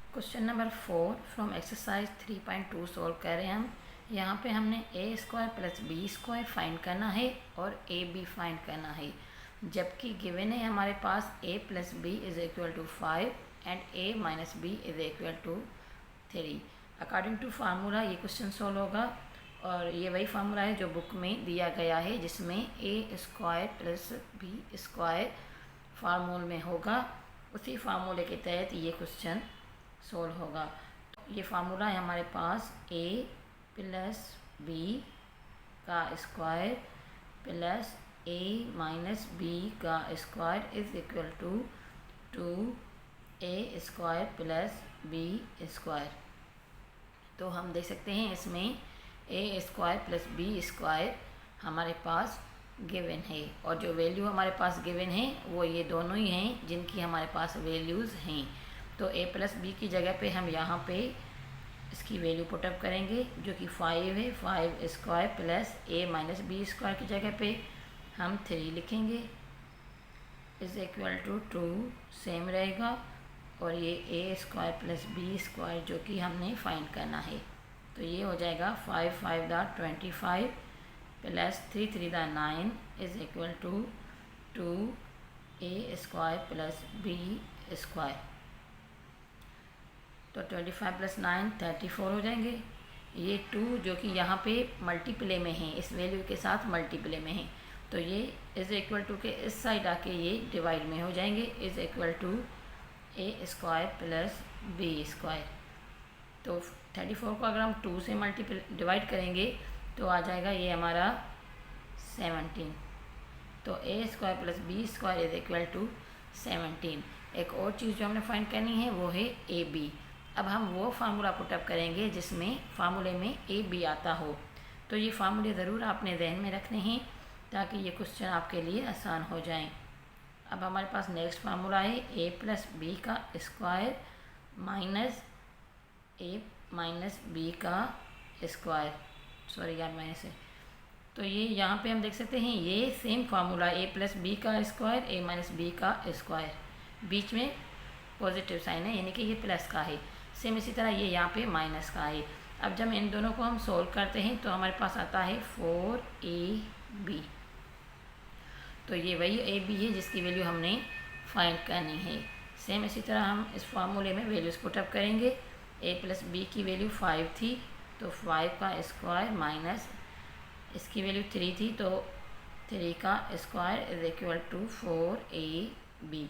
Question number 4 from exercise 3.2 solve कर रहे हैं हम। यहाँ पे हमने A square plus B square find करना है और ए बी फाइंड करना है, जबकि गिवन है हमारे पास A plus B is equal to 5 and A minus B is equal to 3। According to formula ये क्वेश्चन सॉल्व होगा और ये वही फार्मूला है जो बुक में दिया गया है, जिसमें ए स्क्वायर प्लस बी स्क्वायर फार्मूल में होगा। उसी फार्मूले के तहत ये क्वेश्चन सोल्व होगा। तो ये फार्मूला है हमारे पास ए प्लस बी का square plus A minus B का square is equal to 2a square plus B square. तो हम देख सकते हैं इसमें A square plus B square हमारे पास गिवन है और जो वैल्यू हमारे पास गिवन है वो ये दोनों ही हैं जिनकी हमारे पास वैल्यूज़ हैं। तो a प्लस बी की जगह पे हम यहाँ पे इसकी वैल्यू पुटअप करेंगे जो कि 5 है। 5 square plus a minus B square की जगह पे हम 3 लिखेंगे इज़ इक्वल टू 2 सेम रहेगा। और ये a square plus B square जो कि हमने फाइंड करना है, तो ये हो जाएगा 5 5 दा 25 प्लस 3 3 दा 9 is equal to 2a square plus B square. तो 25 प्लस 9 34 हो जाएंगे। ये 2 जो कि यहाँ पे मल्टीप्ले में है, इस वैल्यू के साथ मल्टीप्ले में है, तो ये इज़ इक्वल टू के इस साइड आके ये डिवाइड में हो जाएंगे is equal to A square plus B square. तो 34 को अगर हम 2 से डिवाइड करेंगे तो आ जाएगा ये हमारा 17। तो A square plus B square is equal to 17। एक और चीज़ जो हमने फाइंड करनी है वो है ए बी। अब हम वो फार्मूला पुटअप करेंगे जिसमें फार्मूले में ए बी आता हो। तो ये फार्मूले ज़रूर आपने जहन में रखने हैं ताकि ये क्वेश्चन आपके लिए आसान हो जाएं। अब हमारे पास नेक्स्ट फार्मूला है ए प्लस बी का स्क्वायर माइनस ए माइनस बी का स्क्वायर, सॉरी यार माइनस है। तो ये यहाँ पे हम देख सकते हैं ये सेम फार्मूला ए प्लस बी का स्क्वायर ए माइनस बी का स्क्वायर, बीच में पॉजिटिव साइन है यानी कि ये प्लस का है। सेम इसी तरह ये यहाँ पे माइनस का है। अब जब इन दोनों को हम सोल्व करते हैं तो हमारे पास आता है 4ab। तो ये वही ए बी है जिसकी वैल्यू हमने फाइंड करनी है। सेम इसी तरह हम इस फार्मूले में वैल्यूज़ पुटअप करेंगे। ए प्लस बी की वैल्यू 5 थी तो 5 का स्क्वायर माइनस इसकी वैल्यू 3 थी तो 3 का square is equal to 4ab।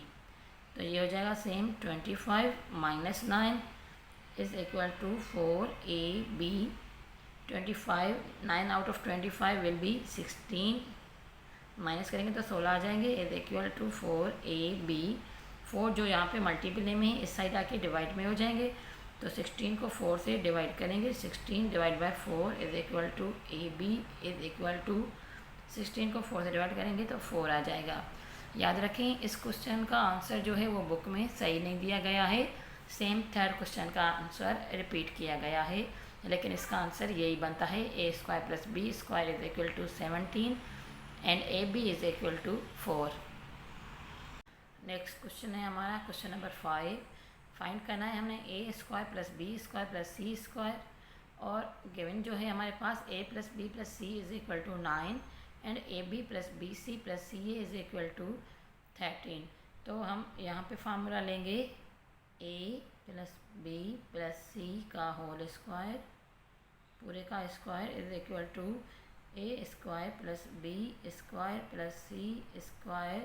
तो ये हो जाएगा same 25 minus 9 is equal to 4ab। 25 9 out of 25 will be 16, minus करेंगे तो 16 आ जाएंगे इज इक्वल टू 4ab। 4 जो यहाँ पे मल्टीप्ले में है इस साइड आके डिवाइड में हो जाएंगे, तो 16 को 4 से डिवाइड करेंगे। 16 divide by 4 is equal to ab is equal to 16 को 4 से डिवाइड करेंगे तो 4 आ जाएगा। याद रखें इस क्वेश्चन का आंसर जो है वो बुक में सही नहीं दिया गया है। सेम थर्ड क्वेश्चन का आंसर रिपीट किया गया है, लेकिन इसका आंसर यही बनता है A square plus B square is equal to 17 and A B is equal to 4। Next question है हमारा क्वेश्चन नंबर 5। फाइंड करना है हमने A square plus B square plus C square और गिवन जो है हमारे पास A plus B plus C is equal to 9 and A B plus B C plus C A is equal to 13। तो हम यहाँ पे फार्मूला लेंगे A plus B plus C का होल स्क्वायर पूरे का square is equal to A square plus B square plus C square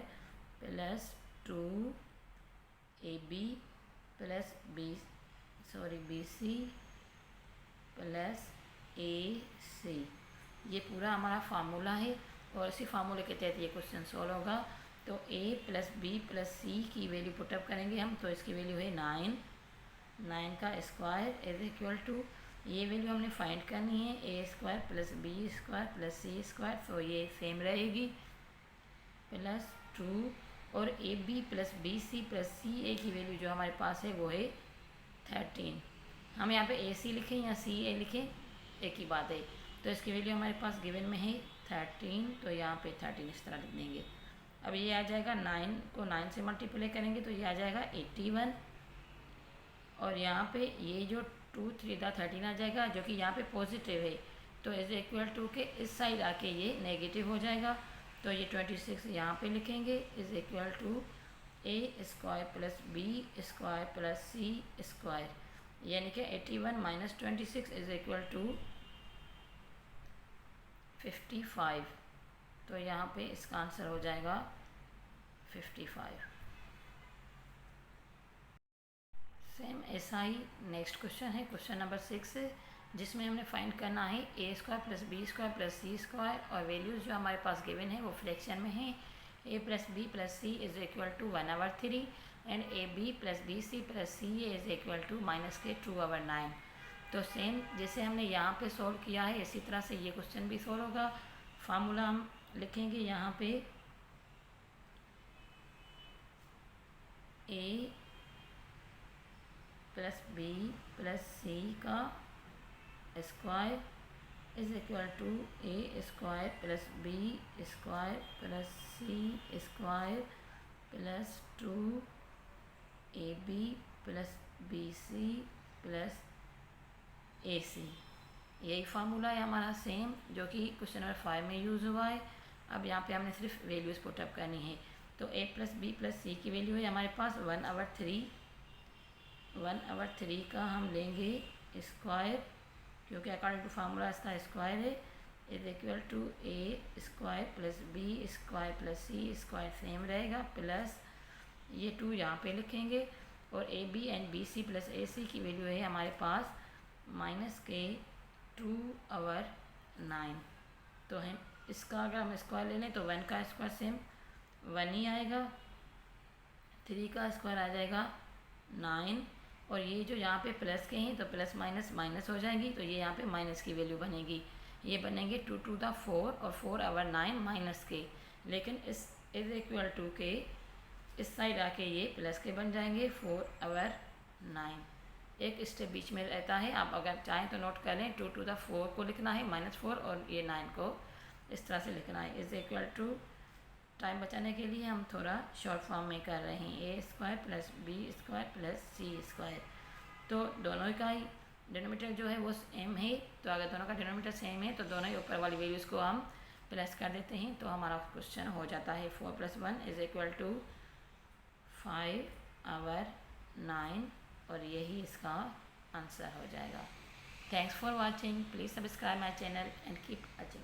plus 2ab plus B C plus A C. ये पूरा हमारा फार्मूला है और इसी फार्मूले के तहत ये क्वेश्चन सॉल्व होगा। तो a प्लस बी प्लस सी की वैल्यू पुटअप करेंगे हम, तो इसकी वैल्यू है 9 का स्क्वायर इज इक्वल टू ये वैल्यू हमने फाइंड करनी है A square plus B square plus C square, तो ये सेम रहेगी प्लस 2 और A B plus B C plus C A की वैल्यू जो हमारे पास है वो है 13। हम यहाँ पे ए सी लिखें या सी ए लिखें एक ही बात है। तो इसकी वैल्यू हमारे पास गिवन में है 13, तो यहाँ पे 13 इस तरह लिख देंगे। अब ये आ जाएगा 9 को 9 से मल्टीप्लाई करेंगे तो ये आ जाएगा 81 और यहाँ पे ये जो 2 3 13 आ जाएगा जो कि यहाँ पे पॉजिटिव है, तो इज इक्वल टू के इस साइड आके ये नेगेटिव हो जाएगा। तो ये 26 यहाँ पे लिखेंगे is equal to A square plus B square plus C square, यानी कि 81 माइनस 26 इज इक्वल टू 55। तो यहाँ पे इसका आंसर हो जाएगा 55। सेम ऐसा ही नेक्स्ट क्वेश्चन है, क्वेश्चन नंबर 6, जिसमें हमने फाइंड करना है A square plus B square plus C square, और वैल्यूज़ जो हमारे पास गिवन है वो फ्रैक्शन में है। A plus B plus C is equal to 1/3 and A B plus B C plus C is equal to -2/9। तो सेम जैसे हमने यहाँ पे सॉल्व किया है इसी तरह से ये क्वेश्चन भी सॉल्व होगा। फार्मूला हम लिखेंगे यहाँ पे A plus B plus C का square is equal to A square plus B square plus C square plus 2ab plus bc plus ac। यही फार्मूला है हमारा सेम जो कि क्वेश्चन नंबर 5 में यूज़ हुआ है। अब यहाँ पे हमने सिर्फ वैल्यूज़ पुटअप करनी है। तो a प्लस बी प्लस सी की वैल्यू है हमारे पास 1/3। 1/3 का हम लेंगे स्क्वायर, क्योंकि अकॉर्डिंग टू फार्मूला इसका स्क्वायर है, is equal to A square plus B square plus C square same रहेगा, प्लस ये 2 यहाँ पे लिखेंगे, और A B and B C plus A C की वैल्यू है हमारे पास -2/9। तो हम इसका अगर हम स्क्वायर ले लें तो 1 का स्क्वायर सेम 1 ही आएगा, 3 का स्क्वायर आ जाएगा 9, और ये जो यहाँ पे प्लस के हैं तो प्लस माइनस माइनस हो जाएंगी, तो ये यहाँ पे माइनस की वैल्यू बनेगी। ये बनेंगे 2 to the 4 और 4/9 माइनस के, लेकिन इस इज इक्वल टू के इस साइड आके ये प्लस के बन जाएंगे 4/9। एक स्टेप बीच में रहता है, आप अगर चाहें तो नोट कर लें। 2 to the 4 को लिखना है -4 और ये 9 को इस तरह से लिखना है। इज इक्वल टू टाइम बचाने के लिए हम थोड़ा शॉर्ट फॉर्म में कर रहे हैं, A square plus B square plus C square. तो दोनों का ही डिनोमीटर जो है वो सेम है, तो अगर दोनों का डिनोमीटर सेम है तो दोनों ही ऊपर वाली वैल्यूज़ को हम प्लस कर देते हैं, तो हमारा क्वेश्चन हो जाता है 4 + 1 इज इक्वल टू 5/9, और यही इसका आंसर हो जाएगा। Thanks for watching, please subscribe my channel and keep watching.